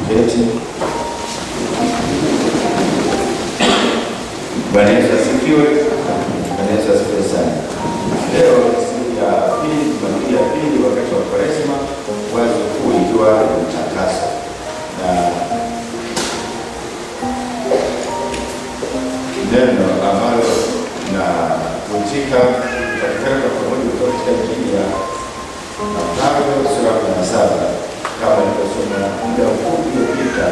Tuketi. Bwana Yesu asifiwe. Bwana Yesu asifiwe sana. Leo siku ya pili, Jumapili ya pili wakati wa Kwaresma, wazo kuu ikiwa utakaso. Na neno ambalo na kutika katika pamoja kutoka katika Injili ya Mathayo sura ya 17 kama nilivyosoma muda mfupi uliopita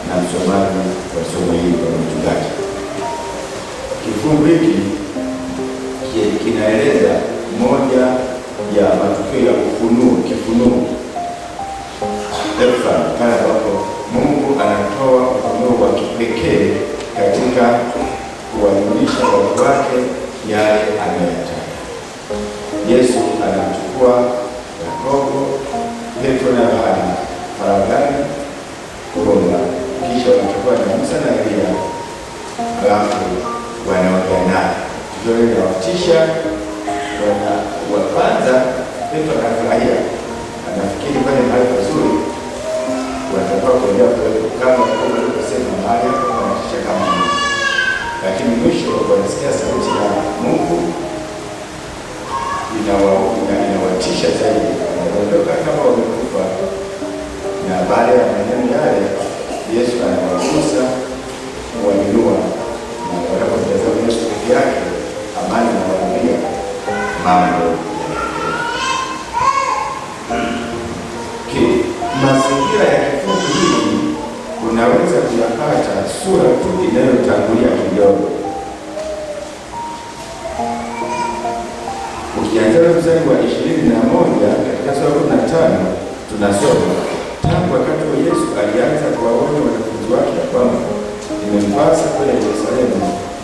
na msomaji wa somo hili kwa mchungaji. Kifungu hiki kinaeleza moja ya matukio ya kifunuo pale ambapo Mungu anatoa ufunuo wa kipekee katika kuwajulisha watu wake yale anayotaka. Yesu anamchukua Yakobo, Petro na Yohana faragani kuomba, kisha wanachukua na Musa na Elia, alafu wanaongea naye. Tukio hili linawatisha. Wa kwanza Petro anafurahia, anafikiri pale mahali pazuri watakuwa kuendea kuwepo kama walivyosema mahali hapo wanatisha kama Mungu. Lakini mwisho wanasikia sauti ya Mungu inawatisha zaidi, wanaondoka kama wamekufa. Na baada ya maneno yale Yesu anawagusa kuwainua, na wanapomtazama Yesu peke yake, amani inawaambia mambo. Mazingira ya kifungu hiki unaweza kuyapata sura tu inayotangulia kidogo. Ukianza mstari wa 21 katika sura 15 tunasoma, tangu wakati wa Yesu alianza kuwaonya wanafunzi wake ya kwamba imempasa kwenda Yerusalemu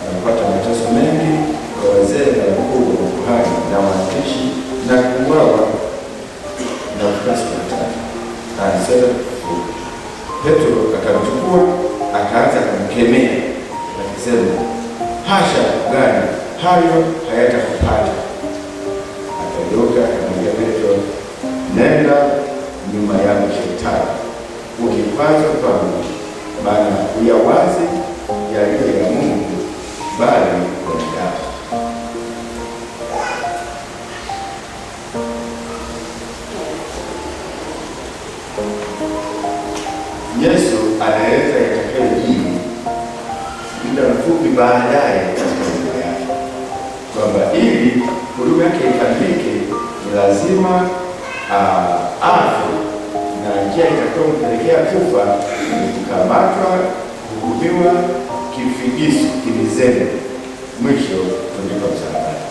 na kupata mateso mengi kwa wazee na wakuu wa makuhani na waandishi na kuuawa na kufa siku ya tatu. Anasema Petro akamchukua akaanza kumkemea akisema, hasha gani, hayo hayatakupata. Akageuka akamwambia Petro, nenda nyuma yangu Shetani, ukipazwa kwangu, maana huyawazi yaliyo ya Mungu bali wanadamu. Yesu anaeleza yatakayojiri muda mfupi baadaye katika huduma yake, kwamba ili huduma yake ikamilike ni lazima afe, na njia itakayompelekea kufa ni kukamatwa, kuhukumiwa kifigisu, kimizembe, mwisho kuliko msalabani.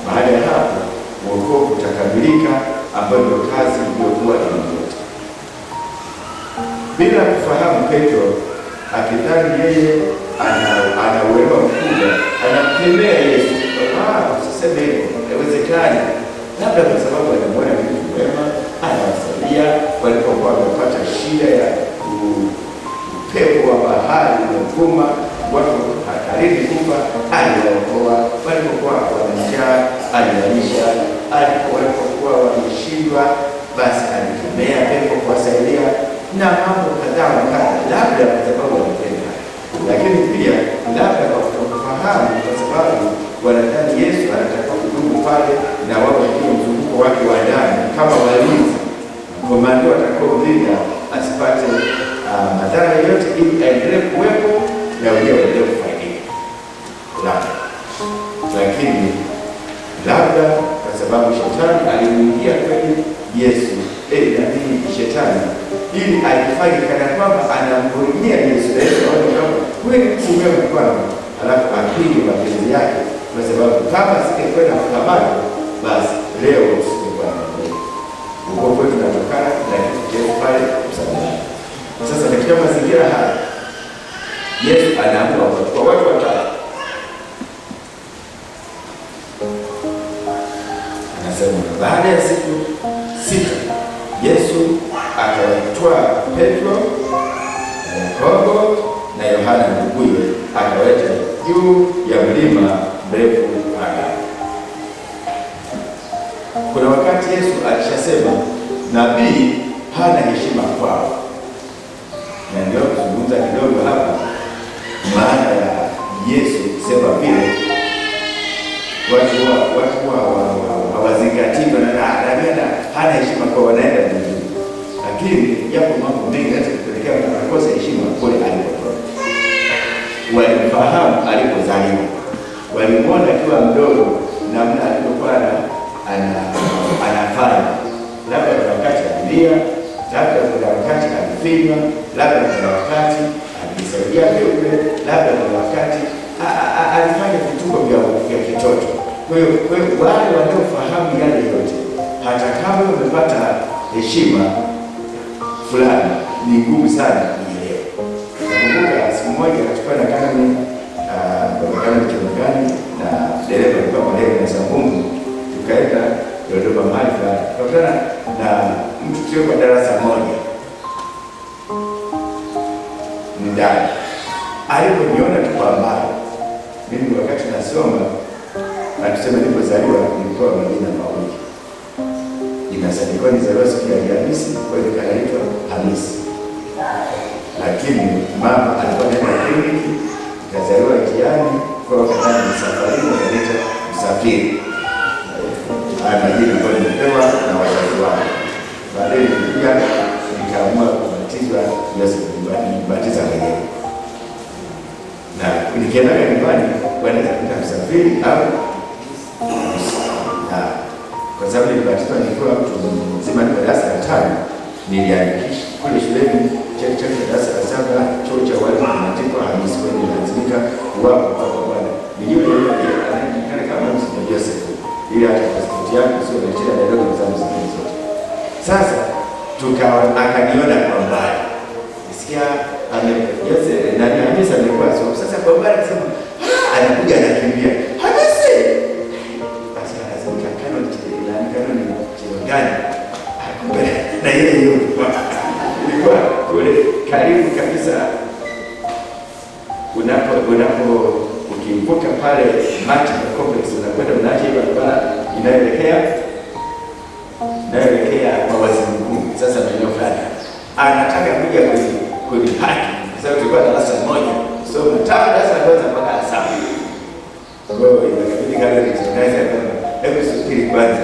Baada ya hapo wokovu utakamilika, ambayo ndio kazi iliyokuwa inayote. Bila kufahamu, Petro akidhani yeye ana uelewa mkubwa, anamkemea Yesu, usiseme hivyo, haiwezekani. Labda kwa sababu anamwona ni mtu mwema, anawasaidia walipokuwa wamepata shida ya upepo wa bahari umevuma, watu hatarini kufa, aliwaokoa. Walipokuwa wana njaa, aliwalisha. Walipokuwa wameshindwa, basi alikemea pepo kuwasaidia na mambo kadhaa wa kadha, labda kwa sababu wanapenda, lakini pia labda kwa kutofahamu, kwa sababu wanadhani Yesu anataka kudumu pale na wao ndio mzunguko wake wa ndani kama walinzi, komando atakaomlinda asipate madhara yote, ili aendelee kuwepo na wenyewe waendelee kufaidika. Lakini labda kwa sababu Shetani alimuingia kwenye Yesu, Shetani ili alifanye kana kwamba anamhurumia Yesu, aone kwamba kweli kumwema kwangu, alafu apige mapenzi yake, kwa sababu kama singekwenda kukamata, basi leo usingekuwa na kweli. Ukovu wetu unatokana na kitu pale msalabani. Sasa katika mazingira haya Yesu anaamua kwa watu watatu. Anasema baada ya siku 6 Yesu akawatwaa Petro, Yakobo na Yohana nduguye, akaweta juu ya mlima mrefu Pagani. Kuna wakati Yesu alishasema nabii hana heshima kwao, na ndio lakini yapo mambo mengi hata kupelekea kukosa heshima kule alipotoka. Walimfahamu alipozaliwa, walimwona akiwa mdogo, namna alivyokuwa anafanya, labda kuna wakati alilia, labda kuna wakati alifinywa, labda kuna wakati alisaidia peupe, labda kuna wakati alifanya vituko vya kitoto. Kwa hiyo wale wanaofahamu yale yote, hata kama umepata heshima fulani, ni ngumu sana kuelewa. Nakumbuka siku moja nachukua na Kanani Kilongani na dereva alikuwa Malele na Sambungu, tukaenda Dodoma mahali fulani, tukakutana na mtu tulio kwa darasa moja ndani. Aliponiona tu kwa mbali, mimi wakati nasoma atusema nilipozaliwa nilikuwa majina mawili. Inasadikiwa nizaliwa siku ya Alhamisi, kwa hiyo kanaitwa Hamisi. Lakini mama alikuwa nenda kliniki, nikazaliwa njiani, kwa wakati ni safari, kanaitwa Msafiri. Haya majina kwa nimepewa na wazazi wangu. Baadaye nilikuja nikaamua kubatizwa Yesu, nibatiza mwenyewe. Na nikienda nyumbani wanaweza kuita Msafiri au kwa sababu nilibatizwa nikiwa mtu mzima, ni darasa la 5, niliandikisha kule shuleni cheti cha darasa la 7, chuo cha walimu kimeandikwa Hamisi, kwa hiyo lazimika kuwapo kwa Bwana. Niliona anaonekana kama Msimo Joseph, ili hata pasipoti yake sio na cheti ya dogo zangu zote. Sasa tukawa akaniona kwa mbali, nisikia Joseph na Hamisi alikuwa sio. Sasa kwa mbali akasema anakuja anakimbia Hamisi, na yeye ilikuwa kule karibu kabisa, ukivuka pale Martin Complex unakwenda unaacha hiyo barabara inayoelekea kwa Waziri Mkuu. Sasa maeneo fulani anataka kuja kwenye haki, kwa sababu tulikuwa darasa moja, so tangu darasa la kwanza mpaka la 7. Kwa hiyo inabidi kale tunaweza kwamba hebu subiri kwanza,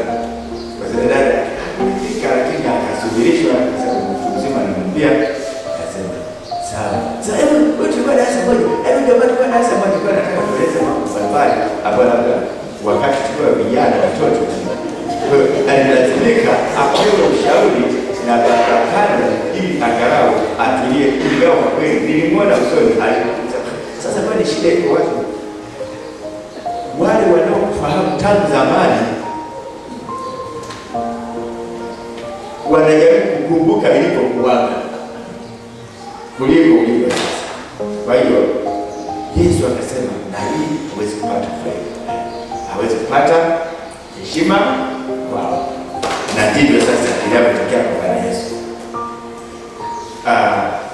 kwa sababu dada alifika, lakini akasubirishwa kwa sababu mtu mzima anamwambia, akasema sawa. Sasa hebu tulikuwa darasa moja, hebu ndio tulikuwa darasa moja, kwa nataka kueleza mambo mbalimbali hapo, labda wakati tulikuwa vijana watoto, alilazimika apewe ushauri na bakakana ili angalau atulie. Ingawa kwa kweli nilimwona usoni alipita. Sasa kwani shida iko wapi? Wale wanaofahamu tangu zamani wanajaribu kukumbuka ilipokuwaga kuliko ulivyo sasa. Kwa hiyo Yesu akasema nabii hawezi kupata faida, hawezi kupata heshima kwao, na ndivyo sasa inavyotokea kwa Bwana Yesu.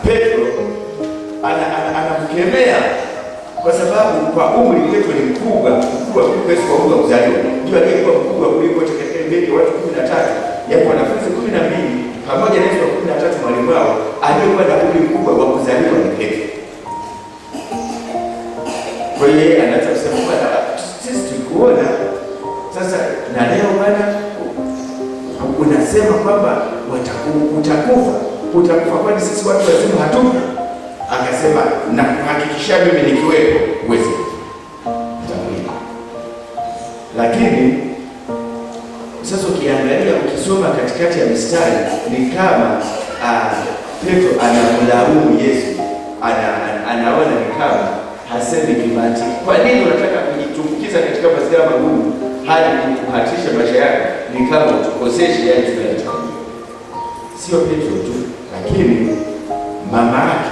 Petro anamkemea kwa sababu kwa umri Petro ni mkubwa kuliko Yesu, kwa umri wa kuzaliwa. Ndio aliyekuwa mkubwa kuliko katika mbele watu 13, yaani wanafunzi 12 pamoja na Yesu wa 13, mwalimu wao aliyekuwa na umri mkubwa wa kuzaliwa ni Petro. Kwa hiyo yeye anaanza kusema Bwana, sisi tulikuona sasa, na leo Bwana unasema kwamba utakufa, kwani sisi watu wazima hatufa? Akasema na kuhakikisha mimi nikiwepo uweze kutangulia. Lakini sasa ukiangalia, ukisoma katikati ya mistari, ni kama Petro anamlaumu Yesu, anaona ni kama hasemi kimantiki. Kwa nini unataka kujitumbukiza katika mazingira magumu hadi kuhatisha maisha yako? Ni kama utukoseshe yale tunayotaka. Sio Petro tu, lakini mama yake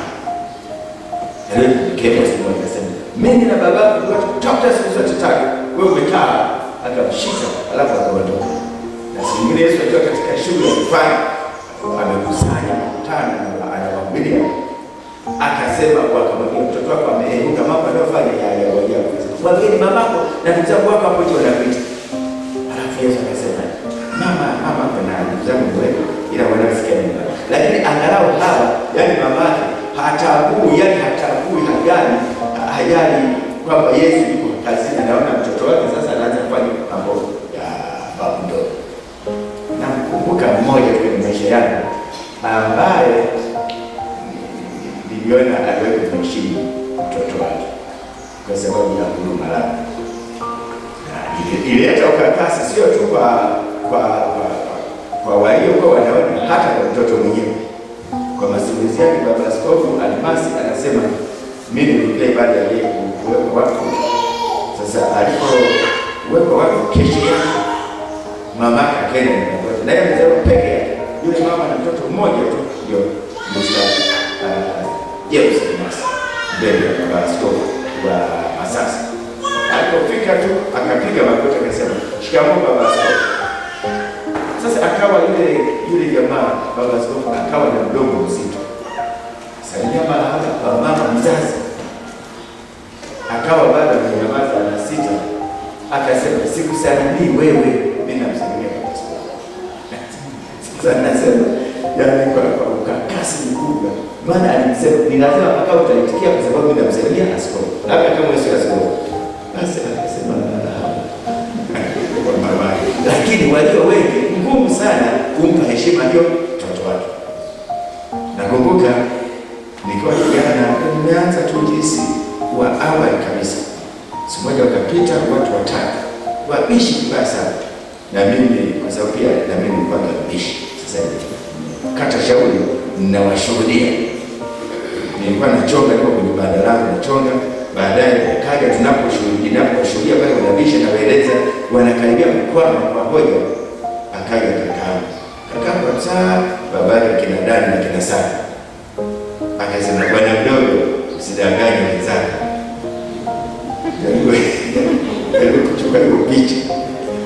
aliyekemea siku moja akasema, mimi na baba yangu tutafuta siku zote 3, wewe umekaa. Akamshika alafu akaondoka. Na siku nyingine Yesu akiwa katika shughuli ya kufanya, amekusanya mkutano na anawahubiria, akasema akamwambia, mtoto wako ameheruka, mambo anayofanya ya ajabu. Mwambieni mamako na ndugu zako wako hapo nje wanapita. Alafu Yesu akasema, mama hapo na ndugu zangu wewe, ila wanasikia nini? Lakini angalau hawa, yani mamake hatambui, yani hatambui hajali kwamba Yesu yuko kazini, anaona mtoto wake sasa anaanza kufanya mambo ya babu ndogo. Namkumbuka mmoja kwenye maisha yangu ambaye ambaye niliona aliwahi kumheshimu mtoto wake kwa sababu ya huruma lake. Ilileta ukakasi sio tu kwa waliokuwa wanaona, hata kwa mtoto mwenyewe. Kwa masimulizi yake, Baba Askofu Almasi anasema, mimi nilikuwa baada ya yeye kuwekwa wakfu. Sasa alipowekwa wakfu, kesho yake mama akaenda na mtoto, naye mzee peke yake, yule mama na mtoto mmoja tu, ndio Mr. James Almasi mbele ya Baba Askofu wa Masasi. Alipofika tu akapiga magoti akasema, shikamoo Baba Askofu. Sasa akawa yule jamaa Baba Askofu akawa na mdomo mzito. Sasa hapa mama mzazi akawa bado amenyamaza na sita, akasema, sikusalimii wewe, mimi namsalimia Baba Askofu. Sasa nasema yaani kwa ukakasi mkubwa, maana alisema ni lazima akao utaitikia kwa sababu mimi namsalimia askofu, labda kama wewe sio askofu. Basi akasema kwa mama, lakini walio wengi ngumu sana kumpa heshima hiyo mtoto wake. Nakumbuka nikiwa kijana nimeanza tu jinsi wa awali kabisa. Siku moja wakapita watu watatu wabishi vibaya sana, na mimi kwa sababu pia na mimi nilikuwa mbishi. Sasa kata shauri ninawashuhudia, nilikuwa nachonga kwa kwenye banda langu nachonga. Baadaye kaja tunaposhuhudia pale wanabisha na waeleza wanakaribia kukwama kwa hoja, akaja kakaangu kabisa, babake kina Dani na kina Sara, akasema, bwana mdogo, usidanganye wenzako. Ndio kuchukua hiyo picha,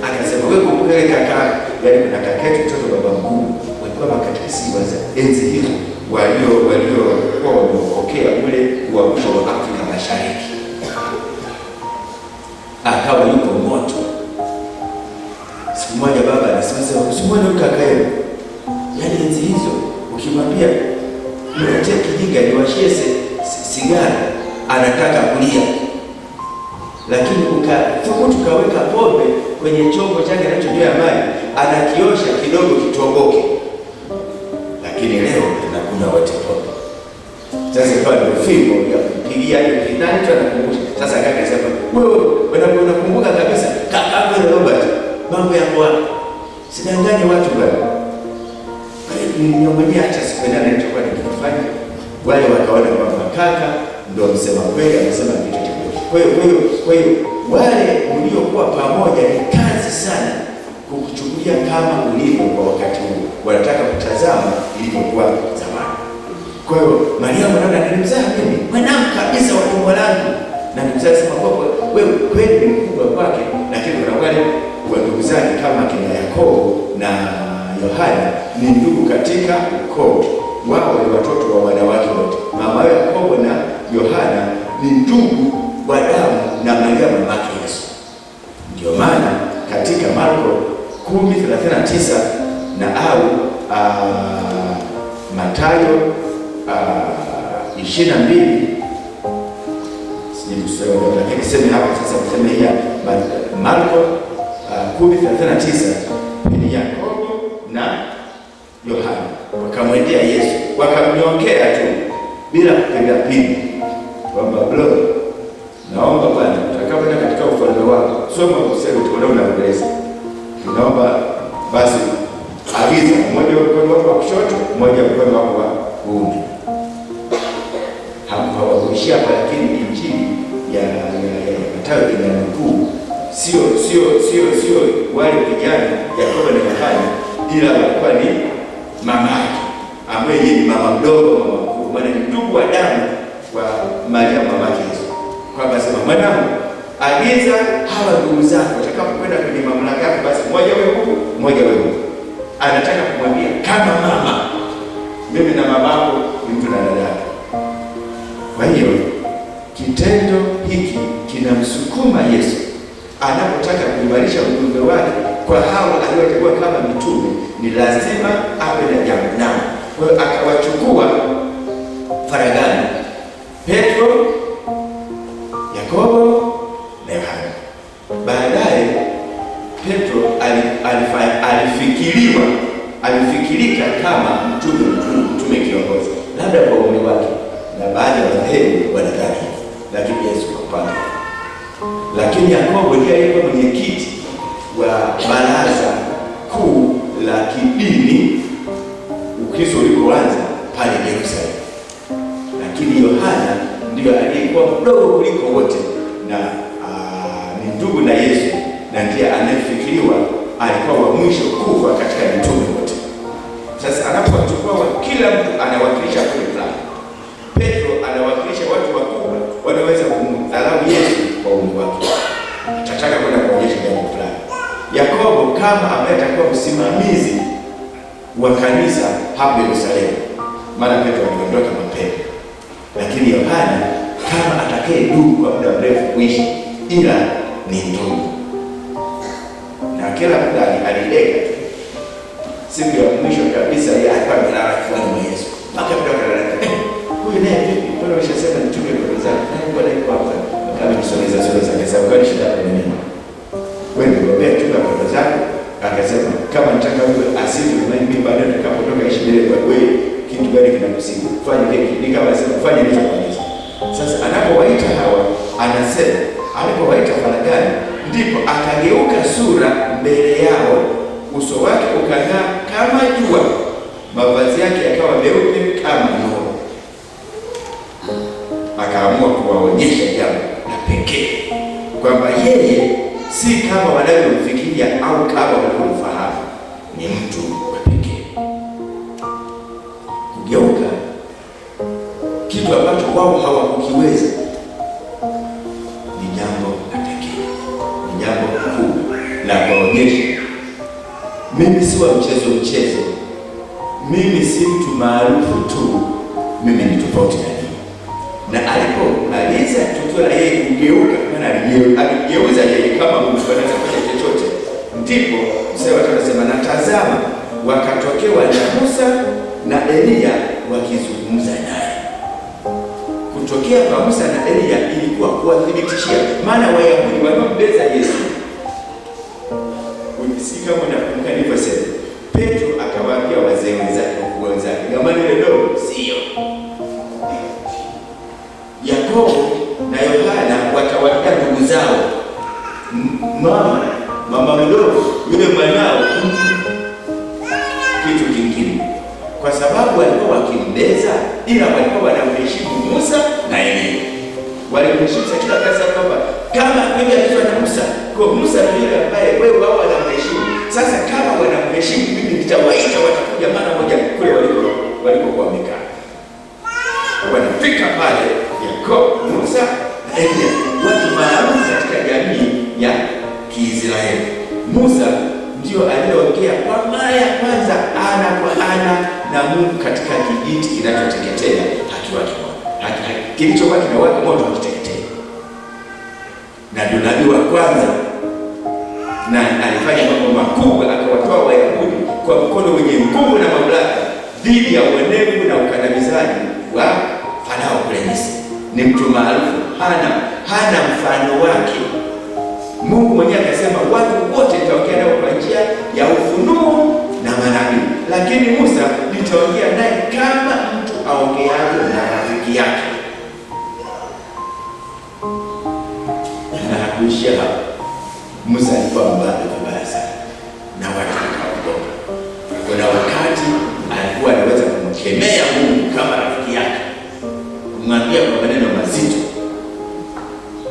akasema, wewe kumbuka kaka, yaani kuna kaka yetu mtoto baba mkuu, walikuwa makatekisi wa enzi hizo waliokuwa wamepokea ule uamsho wa Afrika Mashariki. Akawa yuko moto. Siku moja baba anasema, usimwone kaka yenu, yaani enzi hizo ukimwambia mletee kijinga niwashie sigara anataka kulia, lakini ukathubutu kaweka pombe kwenye chombo chake anachojua maji, anakiosha kidogo kitoboke. Lakini leo tunakunywa wote pombe. Sasa kwa ndio fimbo ya kupigia ile kinani tu anakumbusha. Sasa kaka anasema, wewe unakumbuka kabisa kaka yako Robert, mambo yako wapi? Sidanganye watu bwana. Nimeongea hata sipenda na nilichokuwa nikifanya. Wale wakaona kwamba kaka ndio msema kweli, amesema kitu cha kweli. Kwa hiyo wale uliokuwa pamoja ni kazi sana kukuchukulia kama ulivyo kwa wakati huu. Wanataka kutazama ilivyokuwa zamani. Kwa hiyo Mariamu anaona nilimzaa mimi, mwanangu kabisa wa tumbo langu. Na nimzaa sema kwa wewe kweli ni mkubwa kwake, lakini kuna wale wa ndugu zake kama kina Yakobo na Yohana ni ndugu katika ukoo. Wao ni watoto wa wanawake wote. Mama Yakobo na Yohana ni ndugu wa damu na Mariamu mamake Yesu. Ndio maana katika Marko 10:39 na au Mathayo 22 sijui lakini sema hapa sasa, kusema hii Marko 10:39 ni Yakobo na Yohana wakamwendea Yesu, wakamnyongea tu bila kupiga pini, kwamba bro, naomba Bwana utakapoenda katika ufalme wako, soma useme tunaona unaeleza, tunaomba basi agiza mmoja mkono wako wa kushoto, mmoja mkono wako wa kuume. Hawakuishia hapa, lakini injili ya Mathayo inanukuu sio wale vijana Yakobo na Yohana, ila walikuwa ni mama yake ambaye ni mama mdogo, mama mkuu, maana ni ndugu wa damu wa Maria mama yake Yesu. Kwamba sema, mwanangu, agiza hawa ndugu zako watakapokwenda kwenye mamlaka yako, basi mmoja wewe huku, mmoja wewe huku. Anataka kumwambia kama mama, mimi na mamako ni mtu na dada yake. Kwa hiyo kitendo hiki kinamsukuma Yesu anapotaka kuimarisha ujumbe wake kwa hao aliochagua kama mitume, ni lazima awe na jambo nao. Kwa hiyo akawachukua faragani Petro, Yakobo na Yohana. Baadaye Petro alifikirika kama mtume lakini Yakobo ndiye alikuwa mwenyekiti wa baraza kuu la kidini Ukristo ulipoanza pale Yerusalemu, lakini Yohana ndiyo aliyekuwa mdogo kuliko wote na ni ndugu na Yesu, na ndiye anayefikiriwa alikuwa wa mwisho kufa katika mitume wote. Sasa anapochukua kila mtu anawakilisha kundi fulani. Petro anawakilisha watu wakubwa wanaweza kumdharau Yesu kwa umri wake, atataka kwenda kuonyesha jambo fulani. Yakobo kama ambaye atakuwa msimamizi wa kanisa hapo Yerusalemu, maana Petro aliondoka mapema, lakini Yohana kama atakaye dumu kwa muda mrefu kuishi, ila ni ndugu na kila muda alideka. Siku ya mwisho kabisa yeye alikuwa amelala kifuani mwa Yesu. Mpaka mtu akalala. Huyu naye vipi? Mbona umeshasema nichukue kwa zangu? Na mbona yuko hapa? Kama nisogeza akasema kwa shida yako ni nini? Wewe ndio chukua kwa zangu. Akasema kama nataka wewe asifu na mimi baadaye nitakapotoka ishi mbele kwa wewe, kitu gani kinakusibu? Fanya kile. Ni kama sema fanya hicho kwa Yesu. Sasa anapowaita hawa anasema alipowaita faragani, ndipo akageuka sura mbele yao, uso wake ukang'aa kama jua, mavazi yake yakawa meupe kama nuru. Akaamua kuwaonyesha jambo la pekee, kwamba yeye si kama wanavyomfikiria au kama wanavyomfahamu, ni mtu wa pekee. Kugeuka kitu ambacho wao hawakukiweza ni jambo la pekee, ni jambo kubwa la kuonyesha mimi si wa mchezo, mimi si mtu maarufu tu, mimi ni tofauti na ninyi. Na alipomaliza tukio la yeye kugeuka, maana aligeuza yeye kama Mungu anaweza kufanya chochote, ndipo mstari wa 5 anasema, na tazama wakatokewa na Musa na Elia wakizungumza naye. Kutokea kwa Musa na Elia ilikuwa kuwathibitishia, maana Wayahudi walimbeza Yesu. Si kama nakumbuka nilivyosema, Petro akawaambia wazee wenzake, jamani ile dogo sio. Yakobo na Yohana watawaambia ndugu zao, mama mdogo yule mwanao kitu kingine, kwa sababu walikuwa wakimbeza, ila walikuwa wanamheshimu Musa na Elia. Walimheshimu kila kazi, kwamba kama mimi alikuwa na Musa, kwa Musa ndiye ambaye wewe wao wanamheshimu. Sasa kama wanamheshimu, mimi nitawaita watakuja mara moja kule walikokuwa wamekaa. Wanafika pale Yakobo, Musa na Elia, watu maarufu katika jamii ya Kiisraeli. Musa ndio aliyeongea kwa mara ya kwanza ana kwa ana na Mungu katika kijiti kinachoteketea hakiwaki moto. Kilichokuwa kinawaka moto hakiteketea. Na ndio nabii wa kwanza, na alifanya mambo makubwa, akawatoa Wayahudi kwa mkono wenye nguvu na mamlaka dhidi ya uonevu na ukandamizaji wa Farao kule Misri. Ni mtu maarufu, hana mfano wake. Mungu mwenyewe akasema watu wote nitaongea nao kwa njia ya ufunuo na manabii, lakini Musa nitaongea naye kama mtu aongeavyo na rafiki yake. Na hakuishia hapo. Musa alikuwa mbabe vibaya sana na watu wakaogopa. Kuna wakati alikuwa anaweza kumkemea Mungu kama rafiki yake, kumwambia kwa maneno mazito,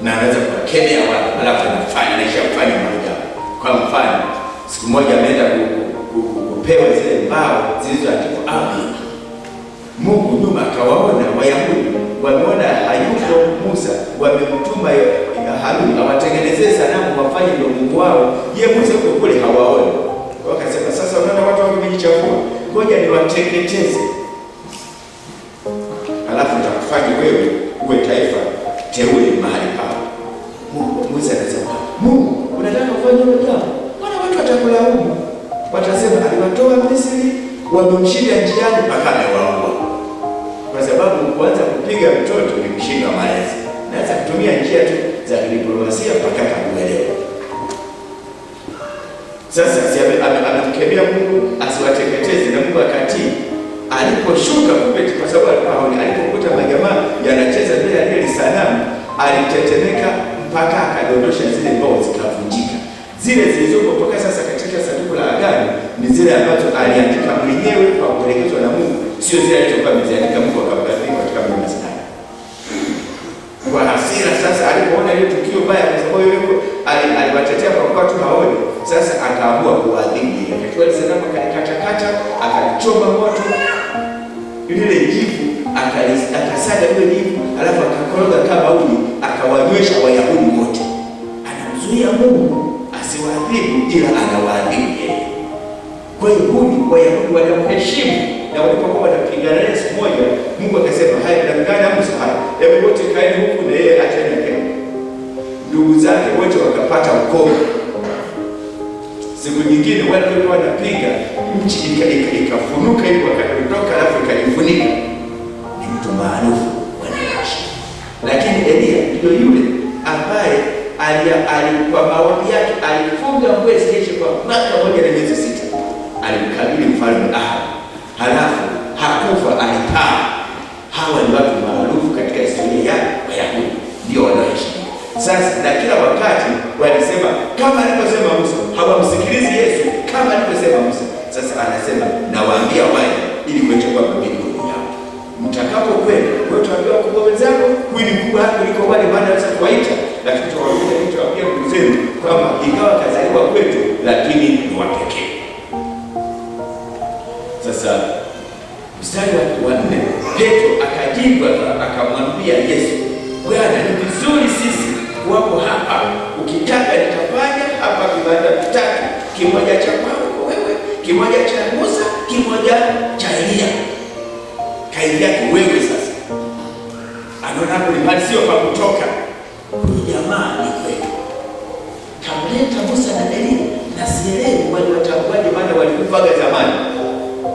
na anaweza kuwakemea watu, alafu anaisha kufanya maajabu. Kwa mfano, siku moja ameenda kupewa zile mbao zilizoandikwa amri. Mungu nyuma akawaona Wayahudi wameona hayuko Musa, wamemtuma Haruni awatengenezee sanamu wafanye ndio Mungu wao. Yeye Musa yuko kule hawaoni. Wakasema sasa unaona watu wamejichafua, ngoja niwateketeze, alafu nitakufanya wewe uwe taifa teule mahali pao. Musa anasema, Mungu unataka kufanya hilo jambo? Mbona watu watakulaumu? Watasema aliwatoa Misri, wamemshinda njiani mpaka amewaua. Kwa sababu kuanza kupiga mtoto ni mshindo wa malezi. Naweza kutumia njia tu za diplomasia mpaka akamuelewa. Sasa amemkemea Mungu asiwateketeze, na Mungu akatii. Aliposhuka kupeti, kwa sababu alipokuta majamaa yanacheza mbele ya ile sanamu, alitetemeka mpaka akadondosha zile aliandika mwenyewe kwa kuelekezwa na Mungu, sio zile alizokuwa ameziandika Mungu akabadilika katika mlima Sinai. Kwa hasira sasa alipoona ile tukio baya, kwa sababu yeye aliwatetea kwa kuwa tu haoni, sasa akaamua kuadhibu. Akachukua sanamu akalikata, akalichoma moto, lile jivu akasaga ile jivu, alafu akakoroga kama uji, akawanywesha Wayahudi wote. Anamzuia Mungu asiwaadhibu, ila anawaadhibu yeye. Kwa hiyo Wayahudi wanamheshimu, na walipokuwa wanapigana siku moja, Mungu akasema, haya mnapigana Musa, haya hebu wote kaeni huku na yeye achane kile. Ndugu zake wote wakapata ukoma. Siku nyingine wale walikuwa wanapiga, nchi ikafunuka ili wakatoka, alafu ikajifunika. Ni mtu maarufu wanaoishi. Lakini Elia ndio yule ambaye kwa maombi yake alifunga mwezi jeshi kwa mwaka 1 na miezi 6. Alimkabili mfalme Ahabu, halafu hakufa, alipaa. Hawa ni watu maarufu katika historia ya Wayahudi, ndio wanaoheshimiwa. Sasa na kila wakati walisema kama alivyosema Musa, hawamsikilizi Yesu kama alivyosema Musa. Sasa anasema nawaambia wale ili kuchukua mabingu yao. Mtakapokwenda wewe tuambie wakubwa wenzako, huyu ni mkubwa kuliko wale bwana anaweza kuwaita, lakini tuwaambie ndugu zenu kwamba ingawa kazaliwa kwetu lakini ni wa pekee. Sasa mstari wa 4, Petro akajibu akamwambia Yesu, Bwana, ni vizuri sisi kuwapo hapa. Ukitaka nitafanya hapa vibanda vitatu, kimoja cha kwako wewe, kimoja cha Musa, kimoja cha Elia. Kaidi yake wewe sasa. Anaona hapo ni mali sio pa kutoka. Huyu jamaa ni kweli kamleta Musa na Elia, na sielewi watakuwaje, maana walikufaga zamani.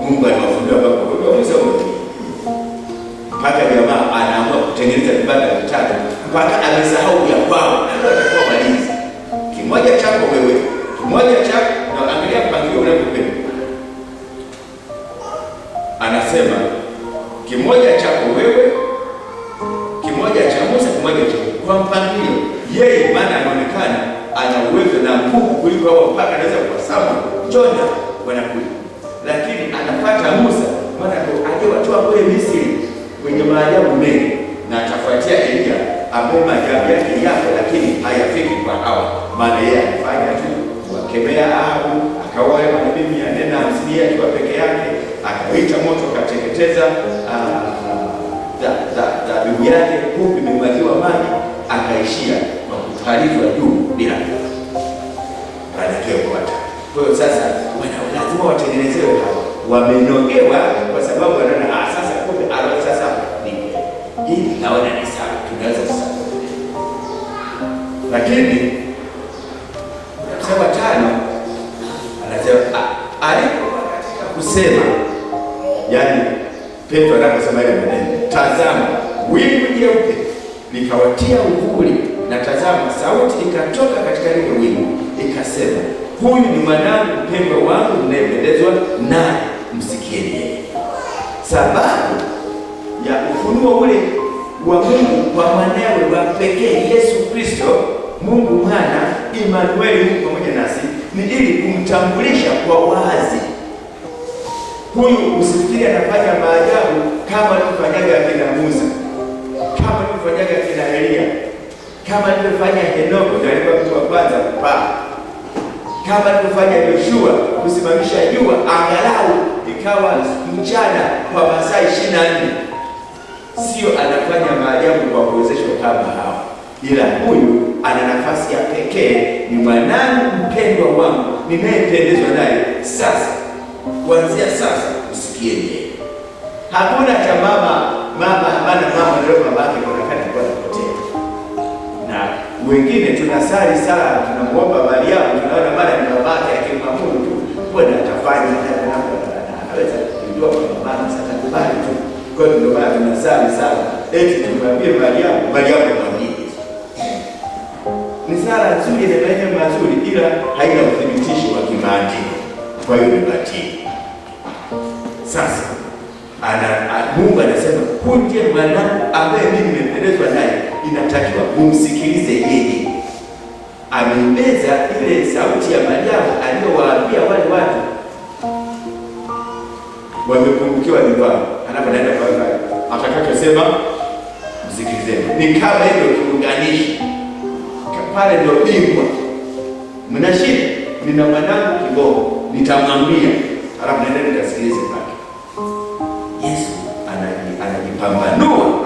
Mungu aliwafunulia kwa Musa mpaka jamaa anaamua kutengeneza vibanda vitatu, mpaka amesahau ya kwao, na ndio atakuwa walinzi. Kimoja chako wewe, kimoja chako, na angalia mpangilio unapokwenda. Anasema kimoja chako wewe, kimoja cha Musa, kimoja chako, kwa mpangilio. Yeye maana anaonekana ana uwezo na nguvu kuliko hao, mpaka anaweza kuwasamu Jona wanakuja. Lakini anapata Musa, maana ndio aliyewatoa kule Misri kwenye maajabu mengi, na atafuatia Elia ambaye maajabu yake yapo, lakini hayafiki kwa hawa. Maana yeye alifanya tu kuwakemea Ahabu, akaoa manabii 450 akiwa peke yake, akaita moto akateketeza dhabihu yake, huku imemwagiwa maji, akaishia kwa kutwalizwa juu bila kupata. Kwa hiyo sasa lazima watengenezewe hawa, wamenogewa kwa sababu wanaona sasa kumbe sasa ni hii, naona ni sawa, tunaweza sasa. Lakini mstari 5 anasema alipokuwa katika kusema, yani Petro anaposema ile maneno, tazama wingu jeupe likawatia uvuli, na tazama sauti ikatoka katika ile wingu ikasema, huyu ni mwanangu mpendwa wangu ninayependezwa naye, msikieni yeye. Sababu ya ufunuo ule wa Mungu kwa mwanawe wa pekee Yesu Kristo, Mungu Mwana, Immanueli, Mungu pamoja nasi, ni ili kumtambulisha kwa wazi. Huyu usifikiri anafanya maajabu kama alivyofanyaga akina Musa, kama alivyofanyaga akina Elia, kama alivyofanya Henoko, ndiye alikuwa mtu wa kwanza kupaa, kama alivyofanya Yoshua kusimamisha jua angalau ikawa mchana kwa masaa 24. Sio anafanya maajabu kwa kuwezeshwa kama hao, ila huyu ana nafasi ya pekee. Ni mwanangu mpendwa wangu ninayependezwa naye. Sasa kuanzia sasa usikieni yeye. Hakuna cha mama ndio babake anaonekana kwa kupotea. Na wengine tunasali sana, tunamuomba Mariamu, tunaona mara ni babake akimwamuru tu, bwana atafanya na anaweza kujua kwa mama sasa kubali tu. Kwa hiyo ndio maana tunasali sana, eti tumwambie Mariamu mwambie. Ni sala nzuri na maneno mazuri, ila haina uthibitisho wa kimaandiko. Kwa hiyo ni batili. Sasa Mungu anasema huyu ndiye mwanangu ambaye mimi nimependezwa naye, inatakiwa mumsikilize yeye. Ameibeza ile sauti ya Mariamu aliyowaambia wale watu wamepungukiwa nidhamu, anapoenda kwa Baba atakachosema msikilizeni. Ni kama hivyo kiunganishi pale, ndio bingwa. Mna shida, nina mwanangu kibogo, nitamwambia, alafu nenda nikasikilize kwake. Yesu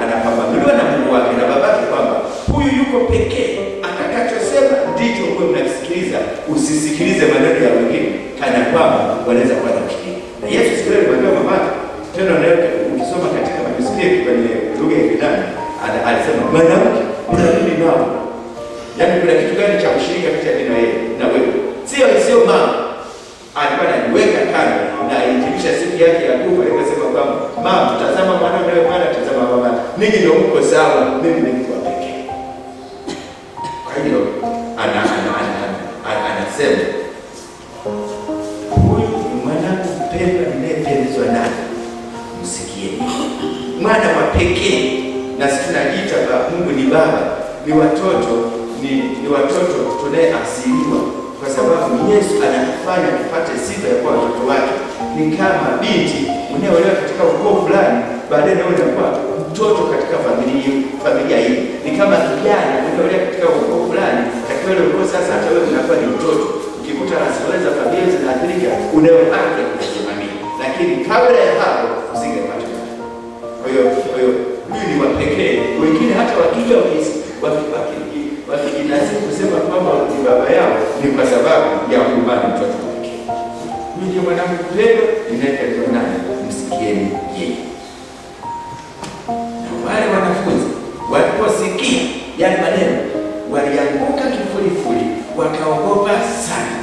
anapambanuliwa na Mungu wake na babake kwamba huyu yuko pekee, atakachosema ndicho wewe mnakisikiliza. Usisikilize maneno ya wengine kana kwamba wanaweza kuwa na ushirika. Na Yesu siku ile alimwambia mamake, tena ukisoma katika manuscript kwenye lugha ya Kiyunani, alisema mwanamke, una nini nao? Yaani kuna kitu gani cha ushirika kati ya mimi na yeye na wewe? Sio mama alikuwa ananiweka kando na aitimisha siku yake ya kufa, akasema kwamba mama, tazama mwana wewe, mwana tazama mama, ninyi ndio mko sawa, mimi ni mtu wa pekee. Kwa hiyo anasema huyu mwanangu mpendwa, ninayependezwa naye, msikieni. Mwana wa pekee, na sisi tunajiita Mungu ni baba, ni watoto tunayeasiliwa, kwa sababu Yesu anatufanya tupate sifa ya kuwa watoto wake. Ni kama binti unayeolewa katika ukoo fulani, baadaye nawe unakuwa mtoto katika familia hii. Ni kama kijana unayeolewa katika ukoo fulani, katika ile ukoo sasa hata wewe unakuwa ni mtoto. Ukikuta rasilimali za familia zinaathirika, unayo haki ya kusimamia, lakini kabla ya hapo usingepata. Kwa hiyo huyu ni wa pekee. Wengine hata wakija wakijinasibu kusema kwamba ni baba yao, ni kwa sababu ya kumbana mtoto wake. Huyu ndiye mwanangu mpendwa, ninayependezwa naye, msikieni yeye. Na wale wanafunzi waliposikia yale maneno, walianguka kifurifuri, wakaogopa sana.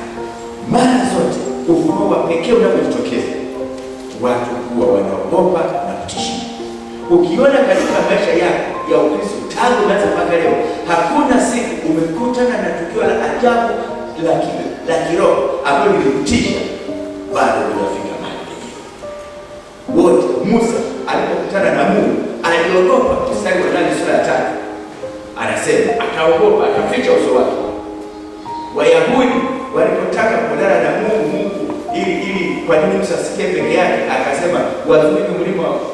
Mara zote ufunuo wa pekee unapojitokeza, watu huwa wanaogopa na kutishia. Ukiona katika maisha yako ya Ukristo tangu unaanza mpaka leo, hakuna siku umekutana na tukio la ajabu la kiroho ambalo lilikutisha, bado hujafika mahali penyewe. Wote, Musa alipokutana na Mungu aliogopa. Mstari wa 8 sura ya 3 anasema akaogopa, akaficha uso wake. Wayahudi walipotaka kuonana na Mungu ili kwa nini Musa asikie peke yake, akasema wazunguke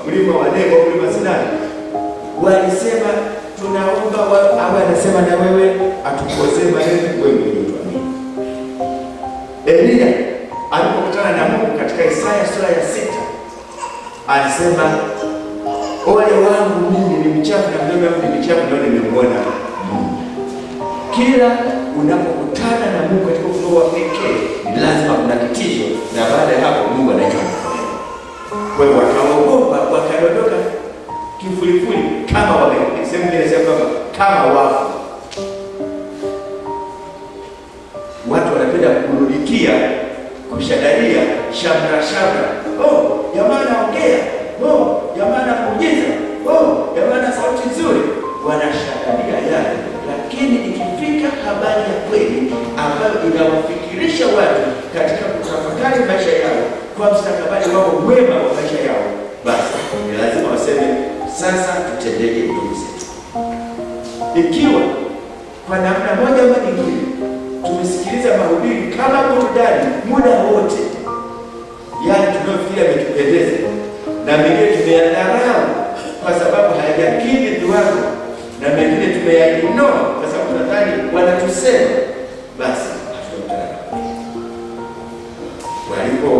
mlima wa Nebo, mlima Sinai. Walisema tunaomba awe anasema na wewe, atukosee maneno, wewe ndio tuamini. Elia alipokutana na Mungu katika Isaya sura ya 6 alisema ole wangu mimi ni mchafu na mdomo wangu ni mchafu, ndio nimemwona Mungu. Kila unapokutana na Mungu katika ufunuo wa pekee, lazima kuna kitisho, na baada ya hapo Mungu anaita. Kwa hiyo wakaogopa, wakaondoka kifurifuri kama wamesema kama wafu. Watu wanapenda kurudikia, kushadaria, shamra. Jamaa anaongea, jamaa anamuujiza, jamaa ana sauti nzuri, wanashadaria yale. Lakini ikifika habari ya kweli ambayo inawafikirisha watu katika kutafakari maisha yao kwa mustakabali wao mwema wa maisha yao, basi ni lazima waseme sasa tutendeje ndugu zetu. Ikiwa kwa namna moja ama nyingine tumesikiliza mahubiri kama burudani muda wote, yaani tunayofikiria yametupendeza, na mengine tumeyadharau kwa sababu hayajakidhi viwango, na mengine tumeyaignore kwa sababu tunadhani wanatusema, basi hatutakutana. Kwa hivyo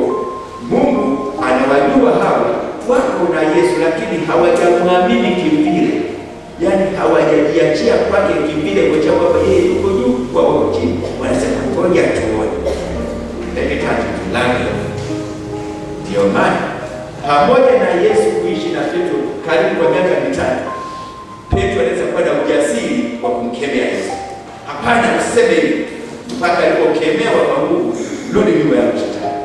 Mungu anawajua hawa wako na Yesu, lakini hawajamwamini kivile, yaani hawajajiachia kwake kivile, kwa kwamba yeye yuko juu kwa wao chini. Wanasema ngoja tuone, tatu tulani. Ndio maana pamoja na Yesu kuishi na Petro karibu kwa miaka 5, Petro anaweza kuwa na ujasiri wa kumkemea Yesu. Hapana, useme hivi, mpaka alipokemewa kwa Mungu, rudi nyuma ya Shetani.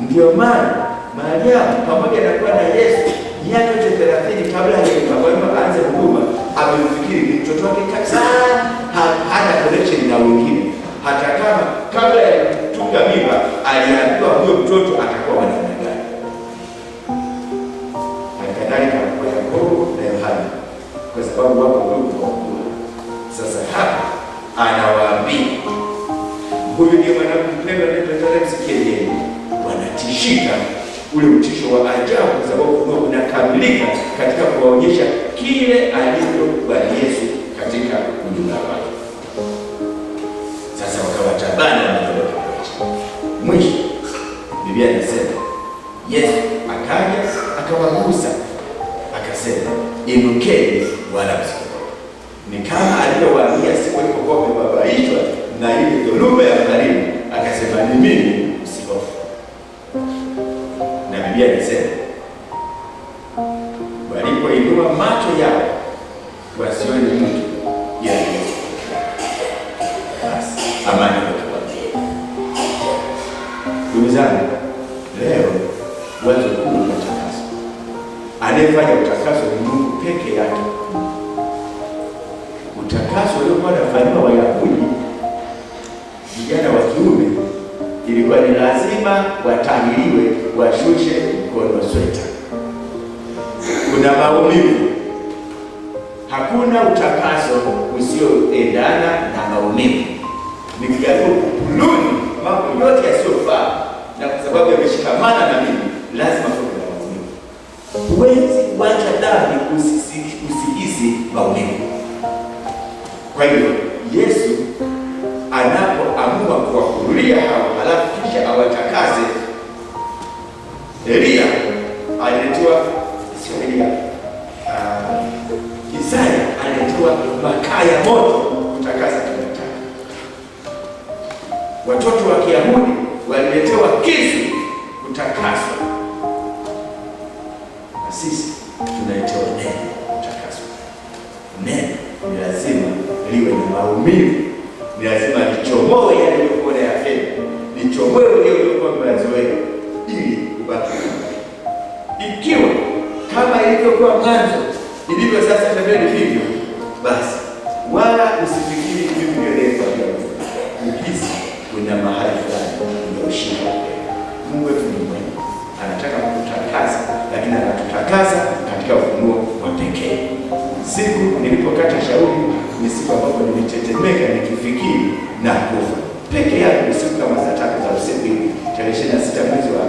Ndio maana Mariamu pamoja na kuwa na Yesu miaka 30 kabla aanze huduma, amemfikiri ni mtoto wake kabisa, hana connection na wengine. Hata kama kabla ya kutunga mimba aliambiwa huyo mtoto atakuwa wa namna gani. Kadhalika kwa Yakobo na Yohana, kwa sababu wako ndugu wakubwa. Sasa hapa anawaambia huyu ndiye mwanangu mpendwa, nipendwa, msikieni. Wanatishika ule utisho wa kuwaonyesha kile alivyo Bwana Yesu katika ujumla wake. Sasa wakawatabana na mwisho, Biblia inasema Yesu akaja akawagusa, akasema inukeni wala msiogope. Ni kama alivyowaambia siku alipokuwa wamebabaishwa na ile dhoruba ya baharini, akasema ni mimi, msiogope. Na Biblia inasema walipoinua macho yao wasione mtu ila Yesu. Basi amani ikawadia. Ndugu zangu, leo wazo kuu la utakaso, anayefanya utakaso ni Mungu peke yake. Utakaso uliokuwa unafanyiwa Wayahudi, vijana wa kiume, ilikuwa ni lazima watahiriwe, washushe mkono sweta. Kuna maumivu. Hakuna utakaso usioendana na maumivu. Nikijaribu kuluni mambo yote yasiyofaa na kwa sababu yameshikamana na mimi, lazima kuwe na maumivu. Huwezi kuacha dhambi usihisi maumivu. Kwa hiyo Yesu anapoamua kuwakurulia hao halafu kisha awatakase, Elia aliletewa Isaya alitoa makaa ya moto kutakasa kibatari. Watoto wa Kiyahudi waliletewa kisu kutakaswa. Na sisi tunaletewa neno kutakaswa. Neno ni lazima liwe na maumivu, ni lazima lichomoe yale yaliyokuwa na yafeni, lichomoe yale yaliyokuwa mazoea ili ubaki. Ikiwa kama ilivyokuwa mwanzo, ilivyo sasa tabeli hivyo, basi wala usifikiri hivi ndio kwa ukisi kuna mahali fulani unaoshika. Mungu wetu ni mwema, anataka kututakasa, lakini anatutakasa katika ufunuo wa pekee. Siku nilipokata shauri ni siku ambapo nilitetemeka nikifikiri na kufa peke yake. Siku kama saa 3 za usiku hivi, tarehe 26 mwezi wa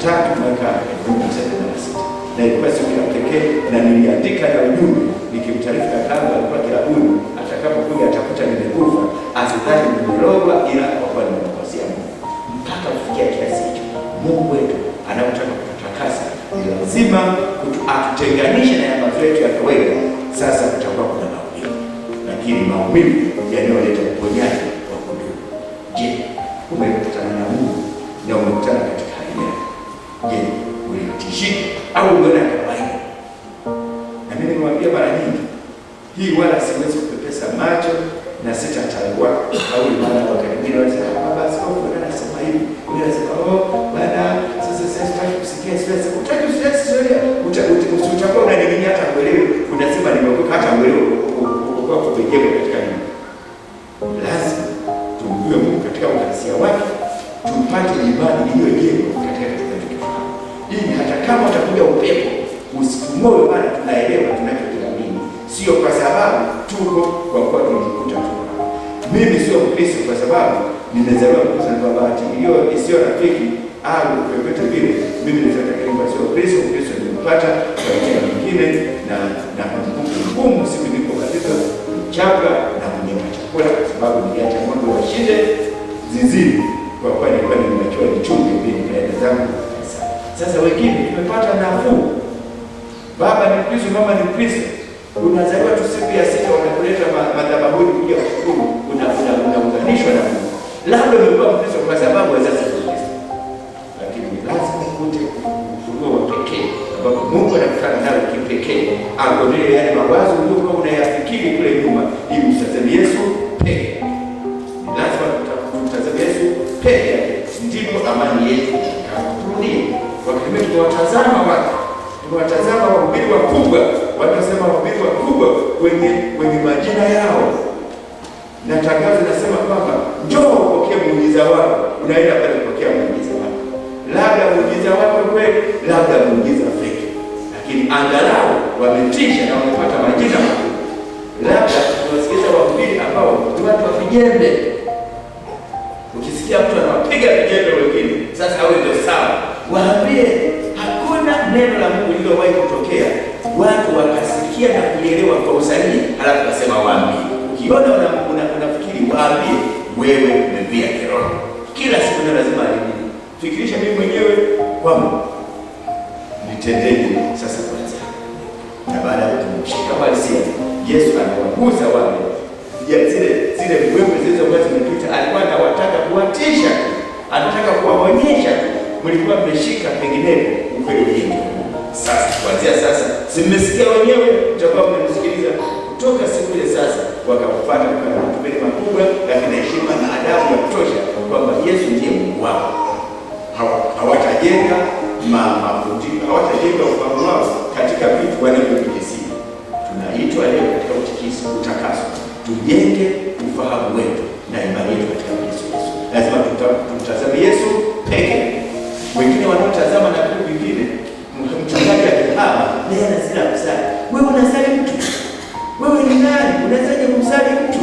3 mwaka 2016, na ilikuwa siku ya pekee, na niliandika na ujumbe nikimtaarifu kakangu alikuwa kilabuni, atakapokuja atakuta nimekufa, asidhani nimerogwa, ila kwa kuwa nimekosea Mungu. Mpaka kufikia kiasi hicho, Mungu wetu anataka kututakasa, ni lazima atutenganishe na mazoea yetu ya kawaida. Sasa kutakuwa kuna maumivu, lakini maumivu yanayoleta uponyaji wa kudumu. Je, umekutana na Mungu na umekutana katika hali yako? Je, ulitishika au umeona kawaida? Na mimi nimwambia mara nyingi, hii wala siwezi kupepesa macho na sitatangua au mara wakati mwingine wanasema baba askofu anasema hivi, wewe unasema bwana sasa sitaki kusikia, siwezi utaki usikia, utakuwa unaning'inia hata uelewe, unasema nimekuwa hata uelewe kwa kupejewa katika nini. Lazima tumjue Mungu katika uhalisia wake, tupate imani iliyojengwa katika tunachokifahamu, ili hata kama utakuja upepo usikumoe, maana tunaelewa tunachokiamini, sio kwa sababu tuko kwa kuwa tunajikuta tuko. Mimi sio Mkristo kwa sababu nimezaliwa Mkristo na bahati hiyo isiyo rafiki au vyovyote vile. Mimi nitatakatifu sio Kristo. Kristo nimepata kwa njia nyingine na kumbukumbu ngumu siku nilipobadilika chakula na kunywa chakula, kwa sababu niliacha ng'ombe washinde zizini kwa kuwa nilikuwa nimeachiwa nichunge vile nikaenda zangu. Sasa wengine tumepata nafuu, baba ni Kristo, mama ni Kristo, unazaliwa tu siku ya 6 wanakuleta madhabahuni kuja kushukuru, unaunganishwa na Mungu. Labda umekuwa Mkristo kwa sababu wazazi wa Kristo, lakini lazima ukute ufunuo wa pekee ambapo Mungu anakutana nawe kipekee, aondoe yale mawazo uliokuwa unayafikiri kule nyuma, ili mtazame Yesu pekee. Ni lazima tutazame Yesu pekee, ndipo amani yetu itakurudia. Wakati tunawatazama watu, tunawatazama wahubiri wakubwa, wanasema wahubiri wakubwa wenye majina yao, na tangazo nasema kwamba njoo upokee muujiza wako, unaenda pale kupokea muujiza wako. Labda muujiza wako kweli, labda muujiza feki, lakini angalau wametisha na wamepata majina makubwa. Labda tunasikiza wahubiri ambao ni watu wa vijembe. Ukisikia mtu anawapiga vijembe wengine, sasa awe ndio sawa, waambie hakuna neno la Mungu lililowahi kutokea watu wa kulisikia na kulielewa kwa usahihi, halafu kasema waambie. Ukiona unafikiri waambie, wewe umevia kiroho. Kila siku ndio lazima alini fikirisha mimi mwenyewe kwamba nitendeje sasa kwanza. Na baada ya kumshika walisia, Yesu anawagusa wale zile viwembe zilizokuwa zimepita. Alikuwa anawataka kuwatisha, anataka kuwaonyesha mlikuwa mmeshika penginepo ukweli wenyewe. Sasa kuanzia sasa, si mmesikia wenyewe, mtakuwa mmemsikiliza. Kutoka siku ile sasa wakafuata kwa matumaini makubwa, lakini heshima na adabu ya kutosha kwamba Yesu ndiye Mungu wao. Hawatajenga mafundisho, hawatajenga ufahamu wao katika vitu wanavyovijisikia. Tunaitwa leo katika utakaso tujenge ufahamu wetu na imani yetu katika Yesu. Lazima tumtazame Yesu pekee. Wengine wanaotazama na vitu vingine, mchungaji akihama naye anasema kusali. Wewe unasali mtu? Wewe ni nani? Unawezaje kumsali mtu?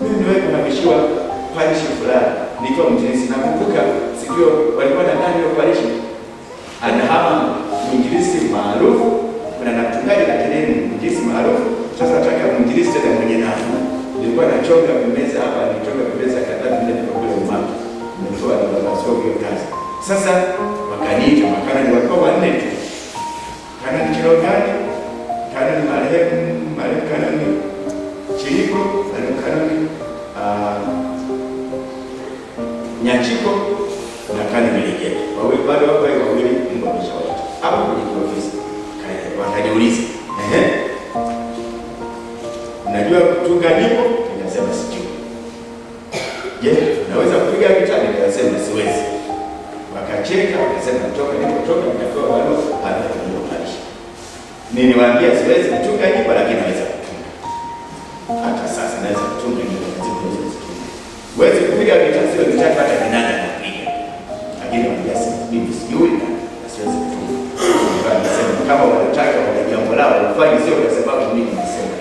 Mimi niwe kuhamishiwa parishi fulani nikiwa mjinisi. Nakumbuka sikio walikuwa na nani wa parishi anahama mwinjilisti maarufu, kuna na mchungaji lakini ni mwinjilisti maarufu. Sasa nataka mwinjilisti tena mwenye nafsi. Nilikuwa nachonga mimeza hapa, nichonga mimeza kadhaa vile nikakula umaki. Nimetoa na baba hiyo kazi. Sasa wakaniita makanani walikuwa wanne tu. Kanani Chirogani, kanani marehemu kanani Chiriko, kanani Nyachiko na kanani Milegete. Wawili bado wapo wawili Mungu ameshawaita. Hapo kwenye ofisi. Wakaniuliza, unajua kutunga nyimbo? Nikasema sijui. Je, naweza kupiga gitaa? Nikasema siwezi. Wakacheka, wakasema toka nikapewa barua hata ndio parishi. Niliwaambia siwezi kutunga nyimbo lakini naweza kutunga. Hata sasa naweza kutunga nyimbo katika. Wezi kupiga gitaa sio gitaa hata kinanda napiga. Lakini wambia mimi sijui na siwezi kutunga. Nikasema kama wanataka wana jambo lao wafanye, sio kwa sababu mimi nasema.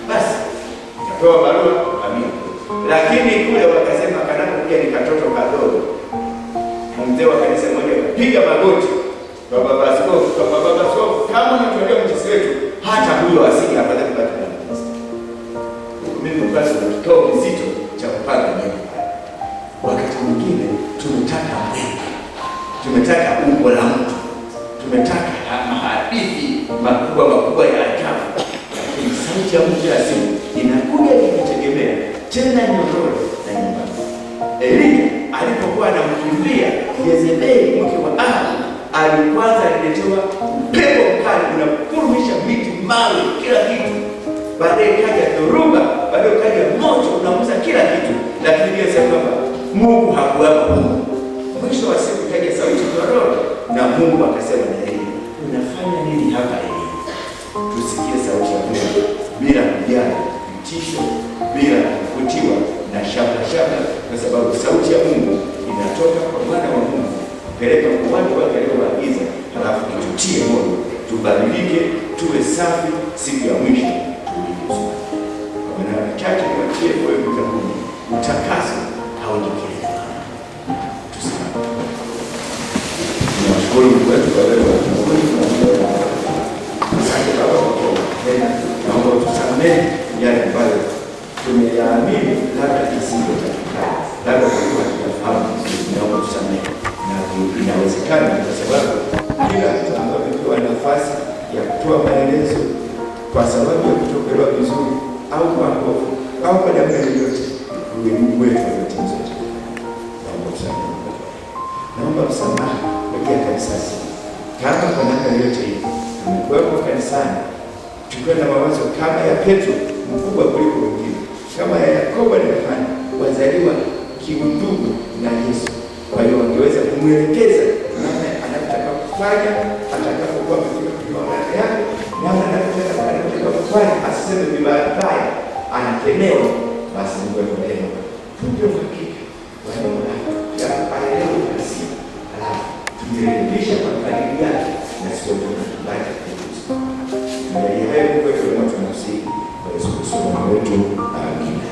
Basi nikapewa barua amini. Lakini kule wakasema kanako pia ni katoto kadogo. Mzee wa kanisa mmoja piga magoti kwa baba askofu, kama unatuambia mjisi wetu hata huyo asili apate kubaki na kanisa. Mimi basi na kikao kizito cha kupanga nyingi. Wakati mwingine tumetaka mwenge, tumetaka umbo la mtu, tumetaka mahadithi makubwa ya ajabu. Lakini sauti ya mtu ya simu inakuja ikitegemea tena nyororo na nyumbani. Elia alipokuwa anamkimbia Yezebeli mke wa Ahabu, alikwanza aliletewa upepo mkali unapurumisha miti, mawe, kila kitu. Baadaye kaja dhoruba, baadaye kaja moto unamuza kila kitu. Lakini pia sasa kwamba Mungu hakuwapa Mungu. Mwisho wa siku kaja sauti nyororo na Mungu akasema na Elia, unafanya nini hapa Elia? Tusikie sauti ya Mungu bila kujali vitisho, bila kuvutiwa na shabla, kwa sababu sauti ya Mungu inatoka kwa mwana wa Mungu kupeleka kwa watu wake aliowaagiza, halafu itutie moyo, tubadilike, tuwe safi siku ya mwisho tulivyo. Kwa maneno machache niwatie moyo kwa Mungu, utakaso haujikelele. Tusimame. Tunashukuru Mungu wetu kwa leo. Asante Baba kwa tena, naomba tusamehe yale ambayo tumeyaamini labda isivyotakikana, labda kwa tunafahamu, naomba tusamehe. Na inawezekana kwa sababu kila mtu ambaye amepewa nafasi ya kutoa maelezo kwa sababu ya kutokuelewa vizuri au kwa hofu au kwa namna yoyote, Mungu wetu ametimiza. Naomba tusamehe. Naomba msamaha kwa ajili ya kanisa hili. Kama kwa namna yoyote hii tumekuwepo kanisani tukiwa na mawazo kama ya Petro, mkubwa kuliko wengine, kama ya Yakobo na Yohana, wazaliwa kiundugu na Yesu. Kwa hiyo wangeweza kumwelekeza namna anataka kufanya, atakapokuwa amefika kwenye mamlaka yake, namna anataka kufanya, asiseme vibaya, anakemewa. Basi Mungu aelewe. Tupe uhakika wa neno lake, aelewe basi, halafu tujirekebishe kwa kadiri yake na sio tunakubali kukuza. Tunaelewa Mungu wetu na tunasihi kwa Yesu Kristo wetu. Amina.